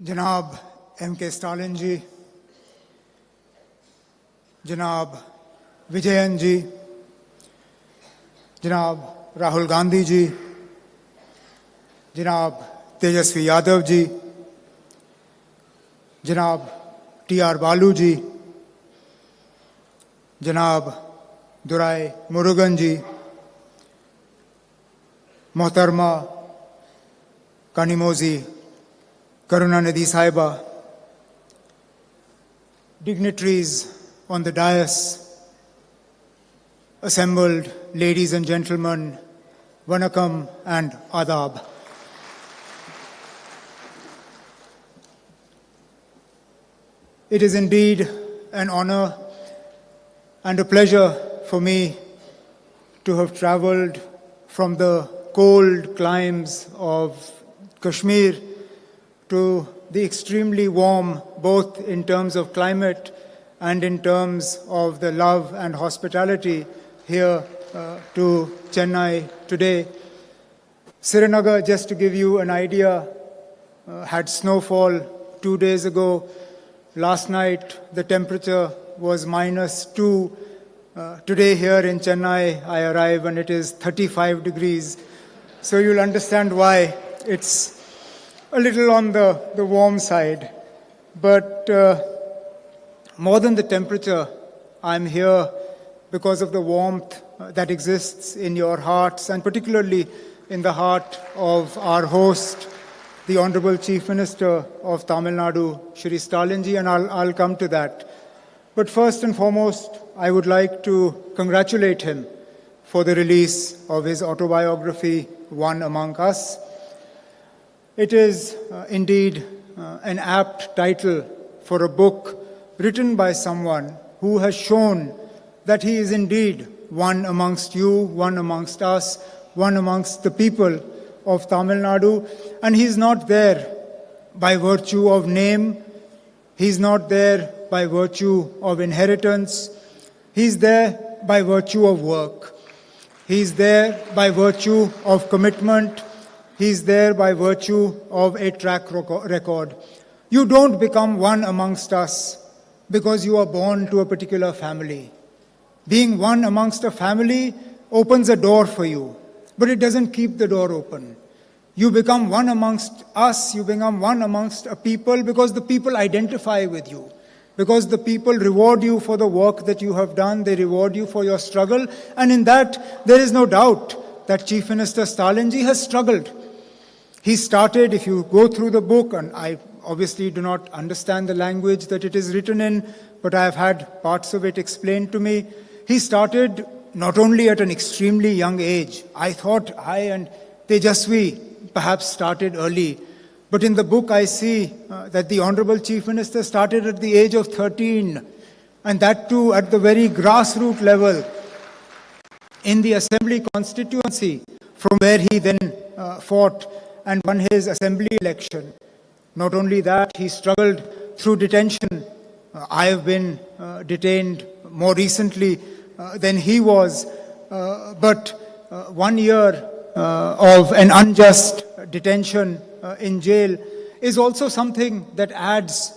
जनाब MK Stalin जी, जनाब विजयन जी, जनाब राहुल गांधी जी, जनाब तेजस्वी यादव जी, जनाब TR बालू जी, जनाब दुराई मुरुगन जी, मोहतरमा कानिमोजी Karunanidhi Saiba, dignitaries on the dais, assembled ladies and gentlemen, Vanakkam and Adab. It is indeed an honor and a pleasure for me to have traveled from the cold climes of Kashmir to the extremely warm, both in terms of climate and in terms of the love and hospitality here to Chennai today. Srinagar, just to give you an idea, had snowfall 2 days ago. Last night, the temperature was -2. Today here in Chennai, I arrive and it is 35 degrees. So you'll understand why it's a little on the warm side. But more than the temperature, I'm here because of the warmth that exists in your hearts, and particularly in the heart of our host, the Honorable Chief Minister of Tamil Nadu, Shri Stalin ji, and I'll come to that. But first and foremost, I would like to congratulate him for the release of his autobiography, One Among Us. It is indeed an apt title for a book written by someone who has shown that he is indeed one amongst you, one amongst us, one amongst the people of Tamil Nadu. And he's not there by virtue of name. He's not there by virtue of inheritance. He's there by virtue of work. He's there by virtue of commitment. He's there by virtue of a track record. You don't become one amongst us because you are born to a particular family. Being one amongst a family opens a door for you, but it doesn't keep the door open. You become one amongst us, you become one amongst a people because the people identify with you, because the people reward you for the work that you have done, they reward you for your struggle, and in that there is no doubt that Chief Minister Stalin ji has struggled. He started, if you go through the book, and I obviously do not understand the language that it is written in, but I have had parts of it explained to me. He started not only at an extremely young age. I thought I and Tejashwi perhaps started early. But in the book I see that the Honorable Chief Minister started at the age of 13, and that too at the very grassroots level in the Assembly constituency, from where he then fought and won his assembly election. Not only that, he struggled through detention. I have been detained more recently than he was, but 1 year of an unjust detention in jail is also something that adds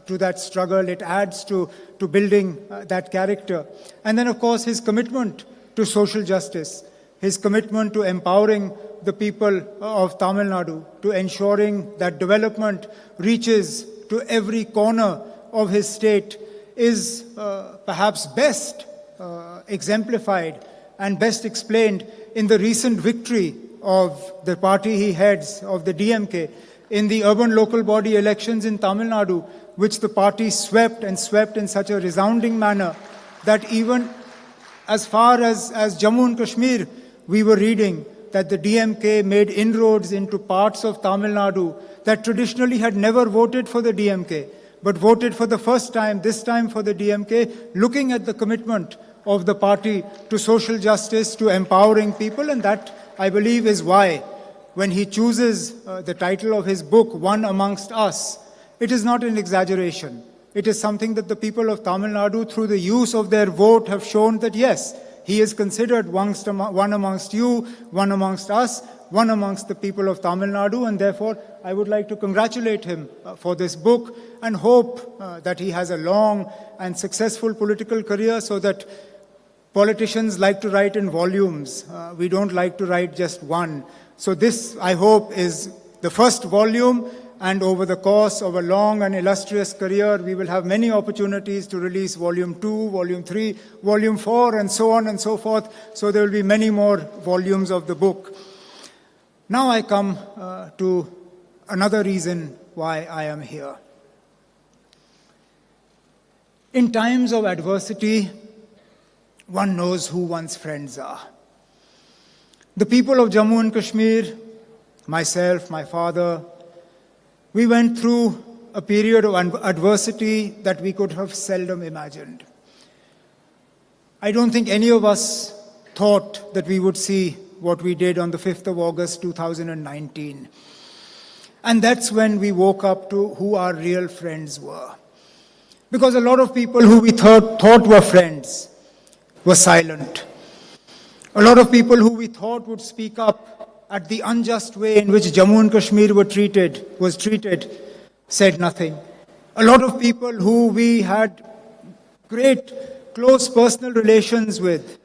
to that struggle. It adds to building that character. And then, of course, his commitment to social justice, his commitment to empowering the people of Tamil Nadu, to ensuring that development reaches to every corner of his state is perhaps best exemplified and best explained in the recent victory of the party he heads, of the DMK, in the urban local body elections in Tamil Nadu, which the party swept and swept in such a resounding manner that even as far as Jammu and Kashmir, we were reading that the DMK made inroads into parts of Tamil Nadu that traditionally had never voted for the DMK, but voted for the first time, this time for the DMK, looking at the commitment of the party to social justice, to empowering people. And that, I believe, is why when he chooses the title of his book, One Amongst Us, it is not an exaggeration. It is something that the people of Tamil Nadu, through the use of their vote, have shown that yes, he is considered one amongst you, one amongst us, one amongst the people of Tamil Nadu, and therefore I would like to congratulate him for this book and hope that he has a long and successful political career, so that politicians like to write in volumes. We don't like to write just one. So this, I hope, is the first volume, and over the course of a long and illustrious career, we will have many opportunities to release Volume 2, Volume 3, Volume 4, and so on and so forth. So there will be many more volumes of the book. Now I come to another reason why I am here. In times of adversity, one knows who one's friends are. The people of Jammu and Kashmir, myself, my father, we went through a period of adversity that we could have seldom imagined. I don't think any of us thought that we would see what we did on the 5th of August 2019. And that's when we woke up to who our real friends were. Because a lot of people who we thought were friends were silent. A lot of people who we thought would speak up at the unjust way in which Jammu and Kashmir was treated, said nothing. A lot of people who we had great, close personal relations with,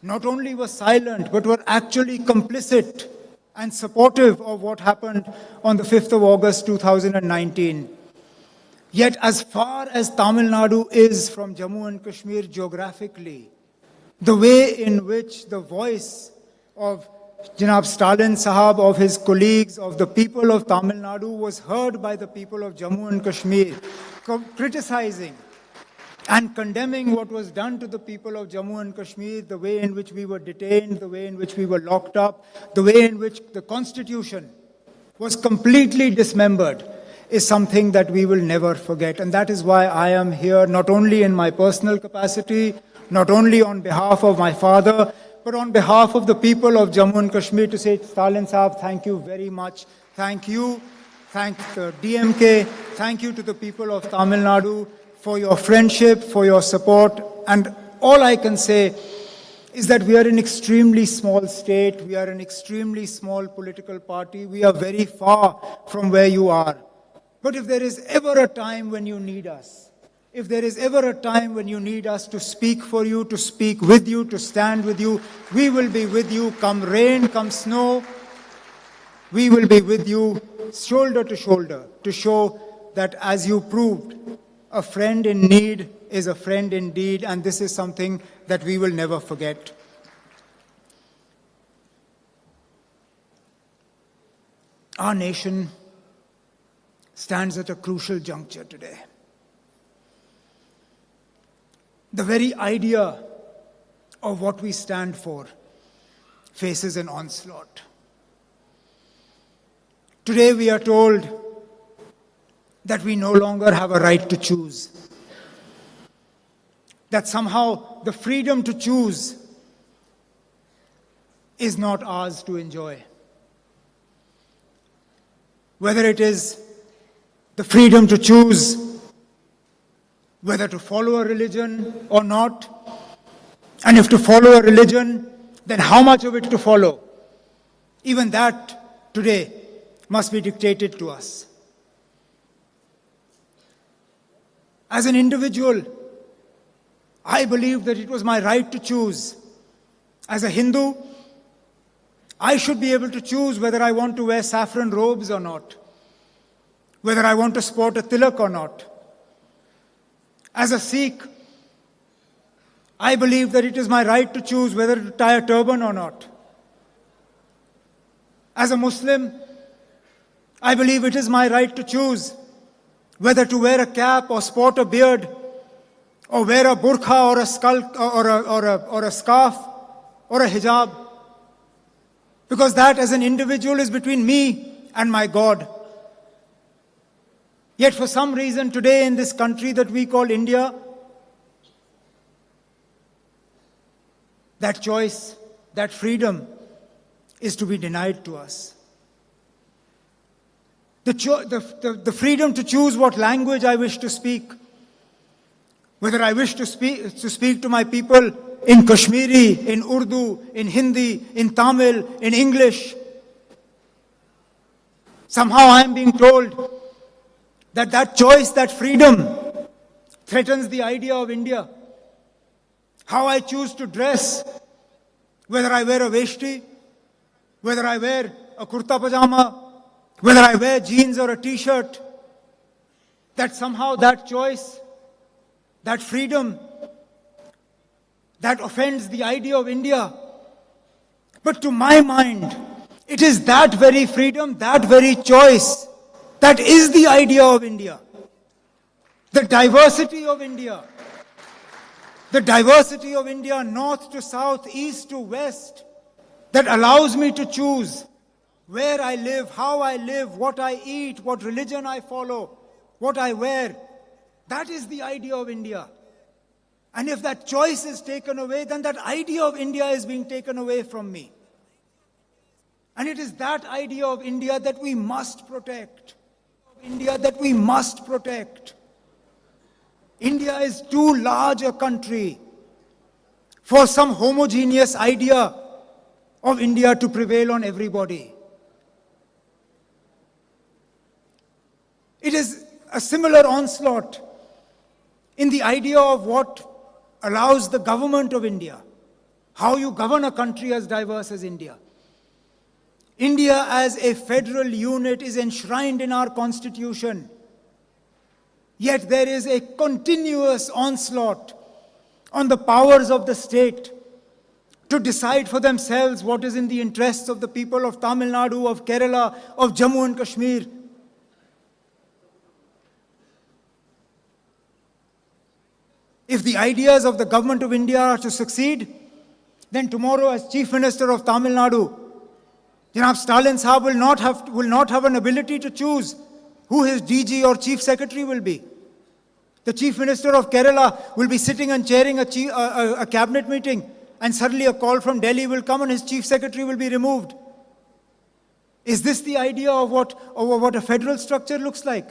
not only were silent, but were actually complicit and supportive of what happened on the 5th of August 2019. Yet as far as Tamil Nadu is from Jammu and Kashmir geographically, the way in which the voice of Janab Stalin Sahab, of his colleagues, of the people of Tamil Nadu was heard by the people of Jammu and Kashmir, criticizing and condemning what was done to the people of Jammu and Kashmir, the way in which we were detained, the way in which we were locked up, the way in which the constitution was completely dismembered, is something that we will never forget. And that is why I am here, not only in my personal capacity, not only on behalf of my father, but on behalf of the people of Jammu and Kashmir, to say, Stalin Sahab, thank you very much. Thank you. Thank the DMK. Thank you to the people of Tamil Nadu for your friendship, for your support. And all I can say is that we are an extremely small state. We are an extremely small political party. We are very far from where you are. But if there is ever a time when you need us, if there is ever a time when you need us to speak for you, to speak with you, to stand with you, we will be with you, come rain, come snow. We will be with you, shoulder to shoulder, to show that, as you proved, a friend in need is a friend indeed, and this is something that we will never forget. Our nation stands at a crucial juncture today. The very idea of what we stand for faces an onslaught. Today we are told that we no longer have a right to choose. That somehow the freedom to choose is not ours to enjoy. Whether it is the freedom to choose whether to follow a religion or not, and if to follow a religion, then how much of it to follow. Even that today must be dictated to us. As an individual, I believe that it was my right to choose. As a Hindu, I should be able to choose whether I want to wear saffron robes or not, whether I want to sport a tilak or not. As a Sikh, I believe that it is my right to choose whether to tie a turban or not. As a Muslim, I believe it is my right to choose whether to wear a cap or sport a beard, or wear a burqa or a scarf or a hijab. Because that, as an individual, is between me and my God. Yet for some reason today in this country that we call India, that choice, that freedom is to be denied to us. The freedom to choose what language I wish to speak, whether I wish to speak to my people in Kashmiri, in Urdu, in Hindi, in Tamil, in English, Somehow I am being told that that choice, that freedom, threatens the idea of India. How I choose to dress, whether I wear a veshti, whether I wear a kurta pajama, whether I wear jeans or a t-shirt, that somehow that choice, that freedom, that offends the idea of India. But to my mind, it is that very freedom, that very choice, that is the idea of India. The diversity of India. The diversity of India, north to south, east to west, that allows me to choose where I live, how I live, what I eat, what religion I follow, what I wear. That is the idea of India. And if that choice is taken away, then that idea of India is being taken away from me. And it is that idea of India that we must protect. India that we must protect. India is too large a country for some homogeneous idea of India to prevail on everybody. It is a similar onslaught in the idea of what allows the government of India, how you govern a country as diverse as India. India as a federal unit is enshrined in our constitution. Yet there is a continuous onslaught on the powers of the state to decide for themselves what is in the interests of the people of Tamil Nadu, of Kerala, of Jammu and Kashmir. If the ideas of the government of India are to succeed, then tomorrow as Chief Minister of Tamil Nadu, Janab Stalin Sahab will not have an ability to choose who his DG or Chief Secretary will be. The Chief Minister of Kerala will be sitting and chairing a cabinet meeting, and suddenly a call from Delhi will come and his Chief Secretary will be removed. Is this the idea of what a federal structure looks like?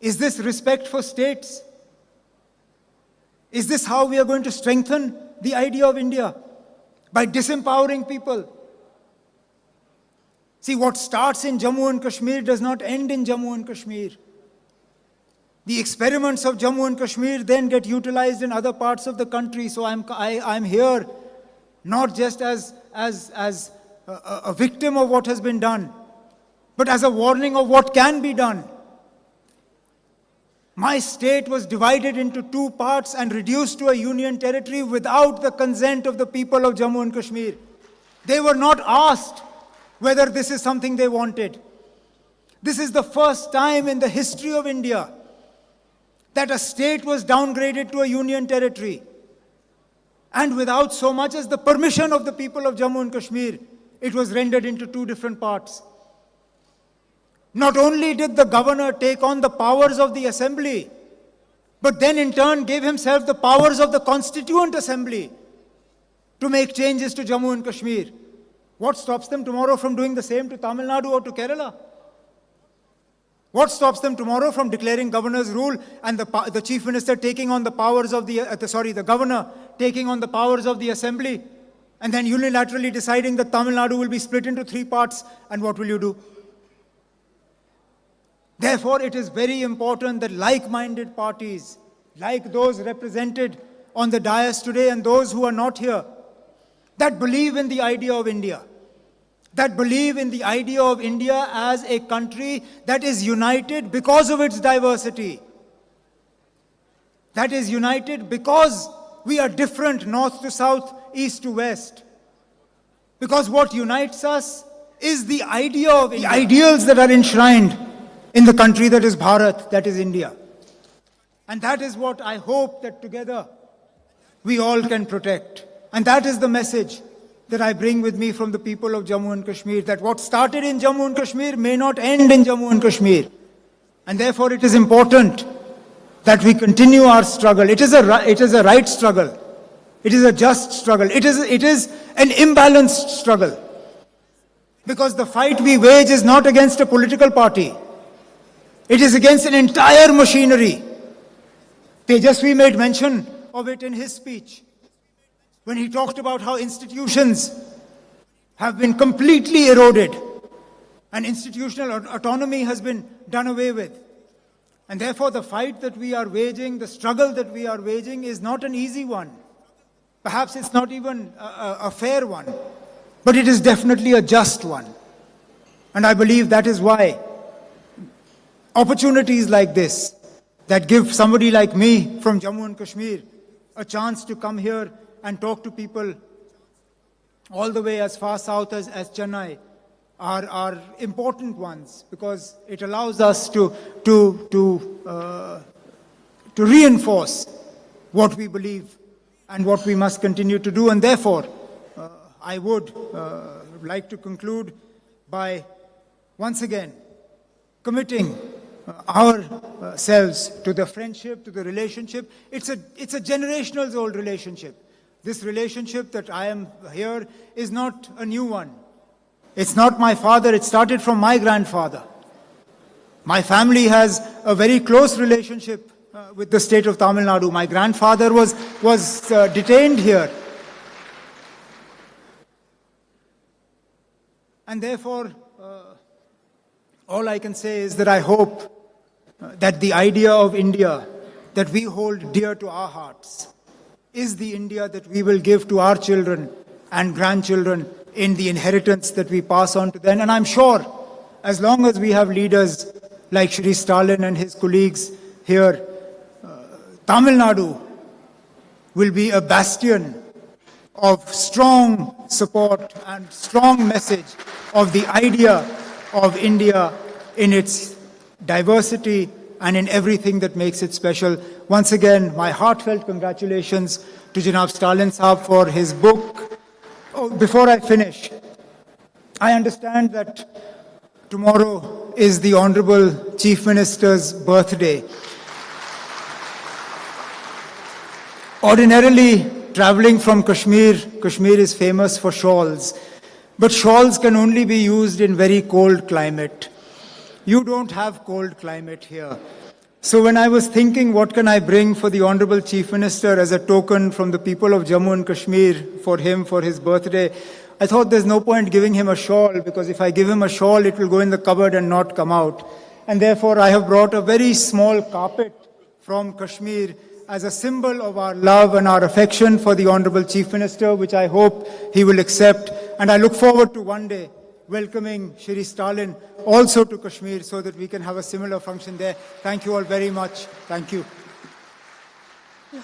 Is this respect for states? Is this how we are going to strengthen the idea of India? By disempowering people. See, what starts in Jammu and Kashmir does not end in Jammu and Kashmir. The experiments of Jammu and Kashmir then get utilized in other parts of the country. So I'm here not just as a victim of what has been done, but as a warning of what can be done. My state was divided into two parts and reduced to a union territory without the consent of the people of Jammu and Kashmir. They were not asked whether this is something they wanted. This is the first time in the history of India that a state was downgraded to a union territory. And without so much as the permission of the people of Jammu and Kashmir, it was rendered into two different parts. Not only did the governor take on the powers of the assembly, but then in turn gave himself the powers of the constituent assembly to make changes to Jammu and Kashmir. What stops them tomorrow from doing the same to Tamil Nadu or to Kerala? What stops them tomorrow from declaring governor's rule and the chief minister taking on the powers of the governor taking on the powers of the assembly, and then unilaterally deciding that Tamil Nadu will be split into three parts, and what will you do? Therefore, it is very important that like-minded parties, like those represented on the dais today and those who are not here, that believe in the idea of India, that believe in the idea of India as a country that is united because of its diversity, that is united because we are different north to south, east to west. Because what unites us is the idea of the ideals that are enshrined in the country that is Bharat, that is India. And that is what I hope that together we all can protect. And that is the message that I bring with me from the people of Jammu and Kashmir, that what started in Jammu and Kashmir may not end in Jammu and Kashmir. And therefore it is important that we continue our struggle. It is a right struggle. It is a just struggle. It is an imbalanced struggle. Because the fight we wage is not against a political party. It is against an entire machinery. Tejashwi made mention of it in his speech when he talked about how institutions have been completely eroded. and institutional autonomy has been done away with. And therefore, the fight that we are waging, the struggle that we are waging is not an easy one. Perhaps it's not even a fair one, but it is definitely a just one. And I believe that is why opportunities like this, that give somebody like me from Jammu and Kashmir a chance to come here and talk to people all the way as far south as Chennai, are important ones, because it allows us to reinforce what we believe and what we must continue to do. And therefore, I would like to conclude by once again committing ourselves to the friendship, to the relationship. It's a generational old relationship. This relationship that I am here is not a new one. It's not my father, it started from my grandfather. My family has a very close relationship with the state of Tamil Nadu. My grandfather was detained here. And therefore, all I can say is that I hope that the idea of India that we hold dear to our hearts is the India that we will give to our children and grandchildren in the inheritance that we pass on to them. And I'm sure, as long as we have leaders like Shri Stalin and his colleagues here, Tamil Nadu will be a bastion of strong support and strong message of the idea of India in its diversity and in everything that makes it special. Once again, my heartfelt congratulations to Janab Stalin Saab for his book. Oh, before I finish, I understand that tomorrow is the Honorable Chief Minister's birthday. Ordinarily, traveling from Kashmir is famous for shawls. But shawls can only be used in very cold climate. You don't have cold climate here. So when I was thinking, what can I bring for the Honorable Chief Minister as a token from the people of Jammu and Kashmir for him, for his birthday, I thought there's no point giving him a shawl, because if I give him a shawl, it will go in the cupboard and not come out. And therefore, I have brought a very small carpet from Kashmir as a symbol of our love and our affection for the Honorable Chief Minister, which I hope he will accept. And I look forward to one day welcoming Shri Stalin also to Kashmir so that we can have a similar function there. Thank you all very much. Thank you.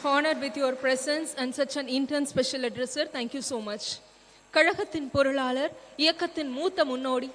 Honored with your presence and such an intense special addresser. Thank you so much. கழகத்தின் பொருளாளர், இயக்கத்தின் மூத்த முன்னோடி